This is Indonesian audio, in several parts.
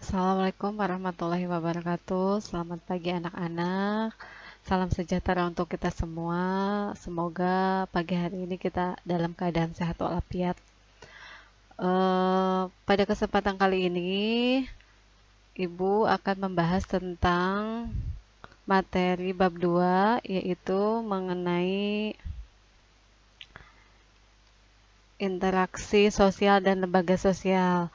Assalamualaikum warahmatullahi wabarakatuh. Selamat pagi anak-anak. Salam sejahtera untuk kita semua. Semoga pagi hari ini kita dalam keadaan sehat walafiat. Pada kesempatan kali ini, Ibu akan membahas tentang materi bab 2, yaitu mengenai interaksi sosial dan lembaga sosial.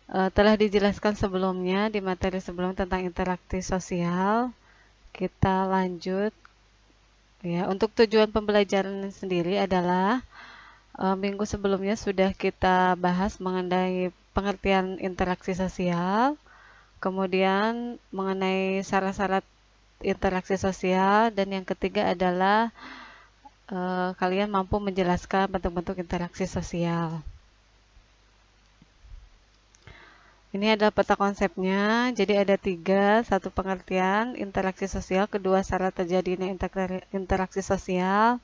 Telah dijelaskan sebelumnya di materi sebelum tentang interaksi sosial. Kita lanjut ya. Untuk tujuan pembelajaran sendiri adalah minggu sebelumnya sudah kita bahas mengenai pengertian interaksi sosial, kemudian mengenai syarat-syarat interaksi sosial, dan yang ketiga adalah kalian mampu menjelaskan bentuk-bentuk interaksi sosial. Ini adalah peta konsepnya, jadi ada 3, satu pengertian interaksi sosial, kedua syarat terjadinya interaksi sosial,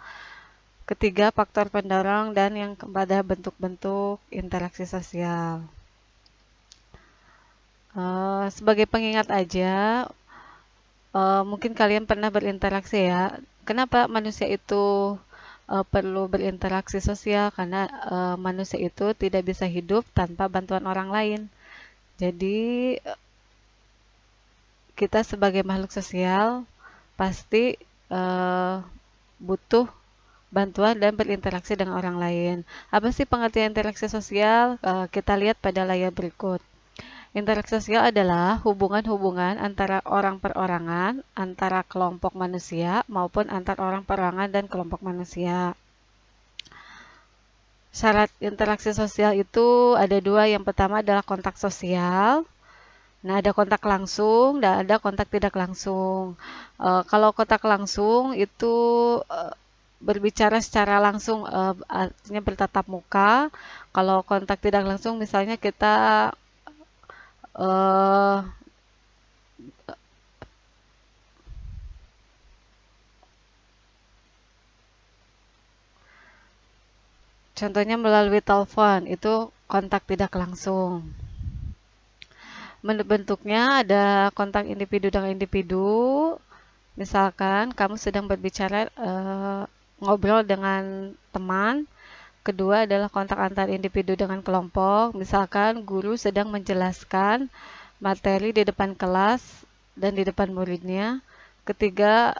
ketiga faktor pendorong, dan yang kepada bentuk-bentuk interaksi sosial. Sebagai pengingat aja, mungkin kalian pernah berinteraksi ya. Kenapa manusia itu perlu berinteraksi sosial? Karena manusia itu tidak bisa hidup tanpa bantuan orang lain. Jadi kita sebagai makhluk sosial pasti butuh bantuan dan berinteraksi dengan orang lain. Apa sih pengertian interaksi sosial? Kita lihat pada layar berikut. Interaksi sosial adalah hubungan-hubungan antara orang perorangan, antara kelompok manusia, maupun antar orang perorangan dan kelompok manusia. Syarat interaksi sosial itu ada 2. Yang pertama adalah kontak sosial. Nah, ada kontak langsung dan ada kontak tidak langsung. Kalau kontak langsung itu berbicara secara langsung, artinya bertatap muka. Kalau kontak tidak langsung, misalnya kita contohnya melalui telepon, itu kontak tidak langsung. Bentuknya ada kontak individu dengan individu. Misalkan kamu sedang berbicara, ngobrol dengan teman. Kedua adalah kontak antar individu dengan kelompok. Misalkan guru sedang menjelaskan materi di depan kelas dan di depan muridnya. Ketiga,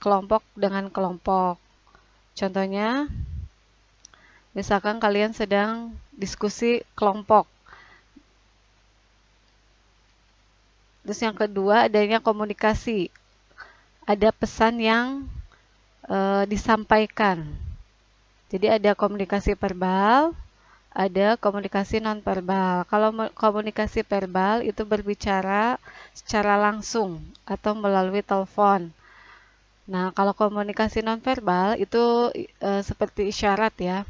kelompok dengan kelompok. Contohnya, misalkan kalian sedang diskusi kelompok. Terus yang kedua adanya komunikasi. Ada pesan yang disampaikan. Jadi ada komunikasi verbal, ada komunikasi non-verbal. Kalau komunikasi verbal itu berbicara secara langsung atau melalui telepon. Nah, kalau komunikasi non-verbal itu seperti isyarat ya.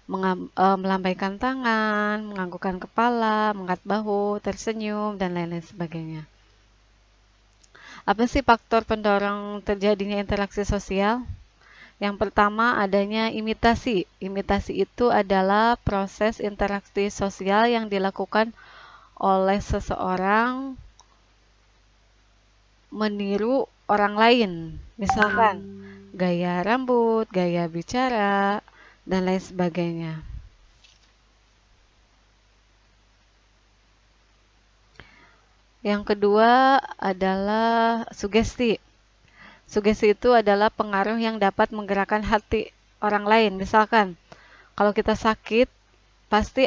Melambaikan tangan, menganggukkan kepala, mengangkat bahu, tersenyum, dan lain-lain sebagainya. Apa sih faktor pendorong terjadinya interaksi sosial? Yang pertama adanya imitasi. Imitasi itu adalah proses interaksi sosial yang dilakukan oleh seseorang meniru orang lain. Misalkan gaya rambut, gaya bicara, dan lain sebagainya. Yang kedua adalah sugesti. Sugesti itu adalah pengaruh yang dapat menggerakkan hati orang lain. Misalkan, kalau kita sakit, pasti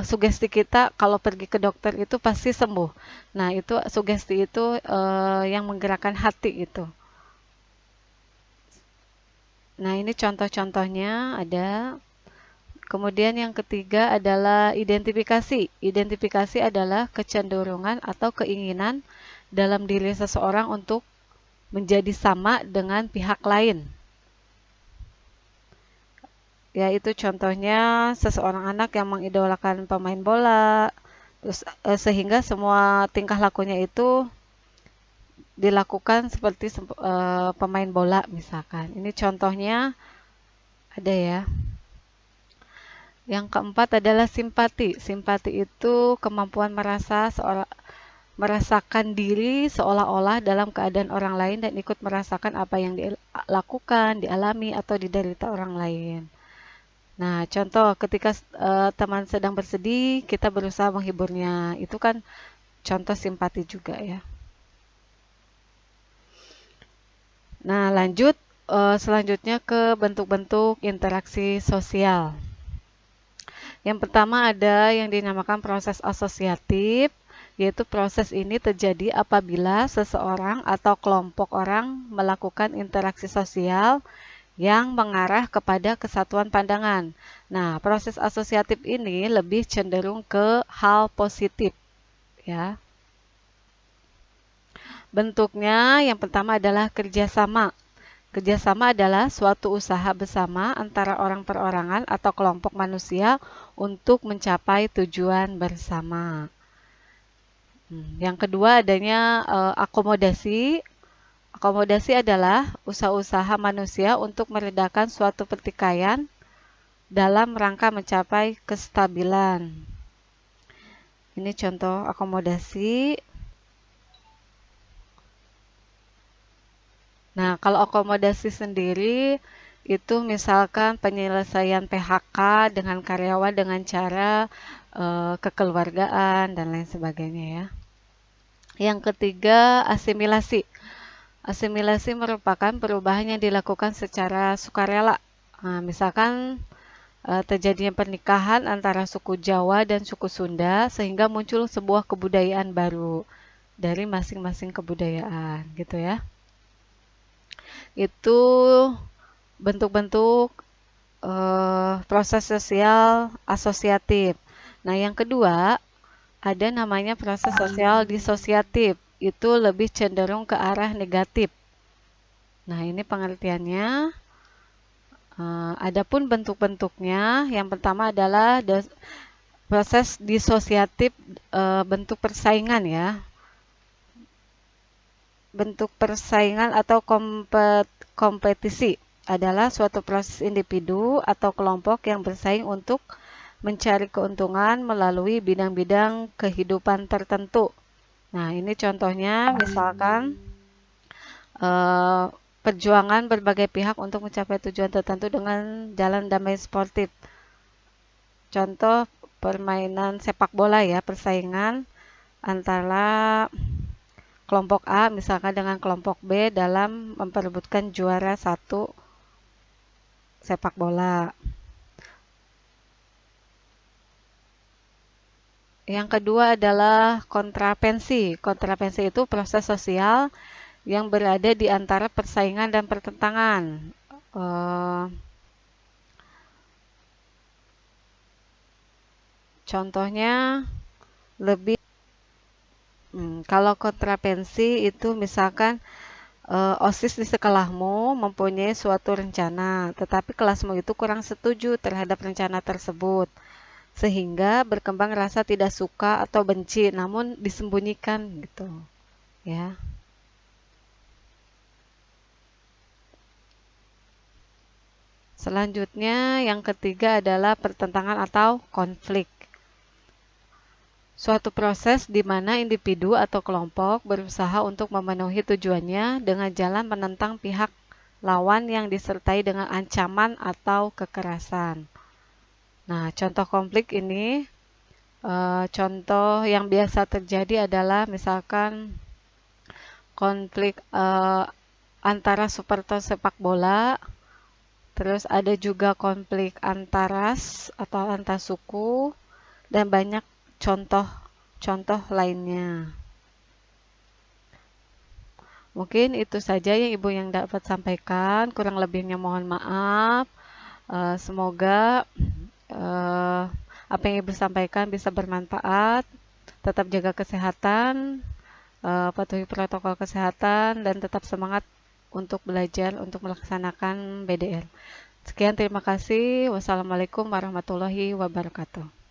sugesti kita kalau pergi ke dokter itu pasti sembuh. Nah, itu sugesti itu yang menggerakkan hati itu. Nah, ini contoh-contohnya ada. Kemudian yang ketiga adalah identifikasi. Identifikasi adalah kecenderungan atau keinginan dalam diri seseorang untuk menjadi sama dengan pihak lain. Yaitu contohnya seseorang anak yang mengidolakan pemain bola, terus sehingga semua tingkah lakunya itu dilakukan seperti pemain bola misalkan. Ini contohnya ada ya. Yang keempat adalah simpati. Simpati itu kemampuan merasakan diri seolah-olah dalam keadaan orang lain dan ikut merasakan apa yang dilakukan, dialami, atau diderita orang lain. Nah, contoh ketika teman sedang bersedih, kita berusaha menghiburnya. Itu kan contoh simpati juga ya. Nah, lanjut selanjutnya ke bentuk-bentuk interaksi sosial. Yang pertama ada yang dinamakan proses asosiatif, yaitu proses ini terjadi apabila seseorang atau kelompok orang melakukan interaksi sosial yang mengarah kepada kesatuan pandangan. Nah, proses asosiatif ini lebih cenderung ke hal positif, ya. Bentuknya yang pertama adalah kerjasama. Kerjasama adalah suatu usaha bersama antara orang perorangan atau kelompok manusia untuk mencapai tujuan bersama. Yang kedua adanya akomodasi. Akomodasi adalah usaha-usaha manusia untuk meredakan suatu pertikaian dalam rangka mencapai kestabilan. Ini contoh akomodasi. Nah, kalau akomodasi sendiri itu misalkan penyelesaian PHK dengan karyawan dengan cara kekeluargaan dan lain sebagainya ya. Yang ketiga, asimilasi. Asimilasi merupakan perubahan yang dilakukan secara sukarela. Nah, misalkan terjadinya pernikahan antara suku Jawa dan suku Sunda sehingga muncul sebuah kebudayaan baru dari masing-masing kebudayaan gitu ya. Itu bentuk-bentuk proses sosial asosiatif. Nah, yang kedua ada namanya proses sosial disosiatif. Itu lebih cenderung ke arah negatif. Nah, ini pengertiannya. Adapun bentuk-bentuknya, yang pertama adalah proses disosiatif bentuk persaingan ya. Bentuk persaingan atau kompetisi adalah suatu proses individu atau kelompok yang bersaing untuk mencari keuntungan melalui bidang-bidang kehidupan tertentu. Nah, ini contohnya misalkan perjuangan berbagai pihak untuk mencapai tujuan tertentu dengan jalan damai sportif. Contoh permainan sepak bola ya, persaingan antara kelompok A misalkan dengan kelompok B dalam memperebutkan juara satu sepak bola. Yang kedua adalah kontrapensi. Kontrapensi itu proses sosial yang berada di antara persaingan dan pertentangan. Contohnya lebih kalau kontrapensi itu misalkan OSIS di sekolahmu mempunyai suatu rencana, tetapi kelasmu itu kurang setuju terhadap rencana tersebut, sehingga berkembang rasa tidak suka atau benci, namun disembunyikan gitu, ya. Selanjutnya, yang ketiga adalah pertentangan atau konflik. Suatu proses di mana individu atau kelompok berusaha untuk memenuhi tujuannya dengan jalan menentang pihak lawan yang disertai dengan ancaman atau kekerasan. Nah, contoh konflik ini, contoh yang biasa terjadi adalah misalkan konflik antara supporter sepak bola, terus ada juga konflik antar ras atau antar suku, dan banyak contoh lainnya. Mungkin itu saja yang Ibu yang dapat sampaikan. Kurang lebihnya mohon maaf. Semoga apa yang Ibu sampaikan bisa bermanfaat. Tetap jaga kesehatan, patuhi protokol kesehatan, dan tetap semangat untuk belajar untuk melaksanakan BDR. Sekian, terima kasih. Wassalamualaikum warahmatullahi wabarakatuh.